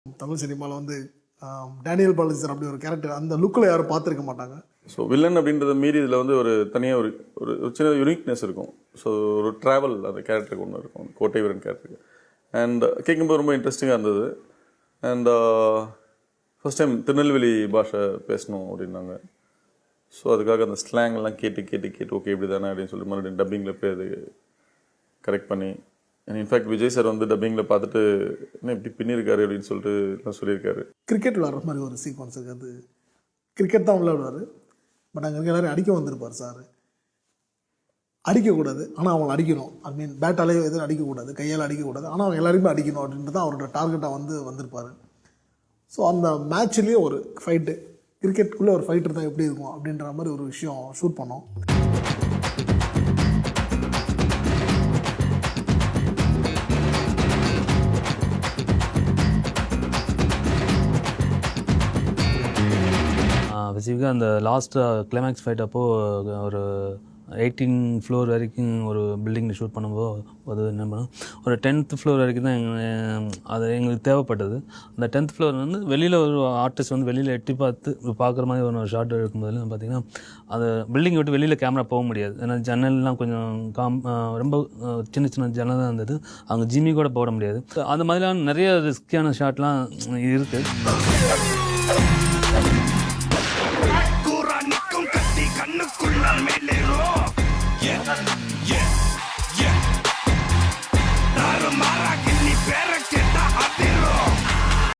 தமிழ் சினிமாவில் வந்து Daniel Balaji sir அப்படி ஒரு கேரக்டர் அந்த லுக்கில் யாரும் பார்த்துருக்க மாட்டாங்க. ஸோ வில்லன் அப்படின்றத மீறி இதில் வந்து ஒரு தனியாக ஒரு சின்ன யூனிக்னஸ் இருக்கும். ஸோ ஒரு ட்ராவல் அந்த கேரக்டருக்கு ஒன்று இருக்கும், கோட்டை வீரன் கேரக்டருக்கு. அண்ட் கேட்கும்போது ரொம்ப இன்ட்ரெஸ்டிங்காக இருந்தது. அண்ட் ஃபர்ஸ்ட் டைம் திருநெல்வேலி பாஷை பேசணும் அப்படின்னாங்க. ஸோ அதுக்காக அந்த ஸ்லாங்லாம் கேட்டு ஓகே இப்படி தானே அப்படின்னு சொல்லி மறுபடியும் டப்பிங்கில் போய் அது கரெக்ட் பண்ணி, அண்ட் இன்ஃபேக்ட் விஜய் சார் வந்து டப்பிங்கில் பார்த்துட்டு என்ன இப்படி பின்னிருக்காரு அப்படின்னு சொல்லிட்டு எல்லாம் சொல்லியிருக்காரு. கிரிக்கெட் விளாட்ற மாதிரி ஒரு சீக்வன்ஸ் இருக்குது. அது கிரிக்கெட் தான் விளையாடுவார், பட் அங்கே எல்லாரும் அடிக்க வந்திருப்பார் சார். அடிக்கக்கூடாது, ஆனால் அவங்களை அடிக்கணும். ஐ மீன் பேட்டாலே எதுவும் அடிக்கக்கூடாது, கையால் அடிக்கக்கூடாது, ஆனால் அவங்க எல்லாருமே அடிக்கணும் அப்படின்ட்டு தான் அவரோட டார்கெட்டாக வந்திருப்பார். ஸோ அந்த மேட்ச்லேயே ஒரு ஃபைட்டு, கிரிக்கெட்டுக்குள்ளே ஒரு ஃபைட்டர் தான் எப்படி இருக்கும் அப்படின்ற மாதிரி ஒரு விஷயம் ஷூட் பண்ணோம். பேசிக்காக அந்த லாஸ்ட் கிளைமேக்ஸ் ஃபைட் அப்போது ஒரு 18 ஃப்ளோர் வரைக்கும் ஒரு பில்டிங்கில் ஷூட் பண்ணும்போது அது என்ன பண்ணோம், ஒரு 10th ஃப்ளோர் வரைக்கும் தான் அது எங்களுக்கு தேவைப்பட்டது. அந்த 10th ஃப்ளோர் வந்து வெளியில் ஒரு ஆர்டிஸ்ட் வந்து வெளியில் எட்டி பார்க்குற மாதிரி ஒரு ஷார்ட் எடுக்கும்போது பார்த்திங்கன்னா அது பில்டிங்கை விட்டு வெளியில் கேமரா போக முடியாது. ஏன்னா ஜன்னல்லாம் கொஞ்சம் ரொம்ப சின்ன ஜன்னல் தான் இருந்தது, அவங்க ஜிம்மி கூட போட முடியாது. அந்த மாதிரிலாம் நிறைய ரிஸ்கியான ஷாட்லாம் இருக்குது.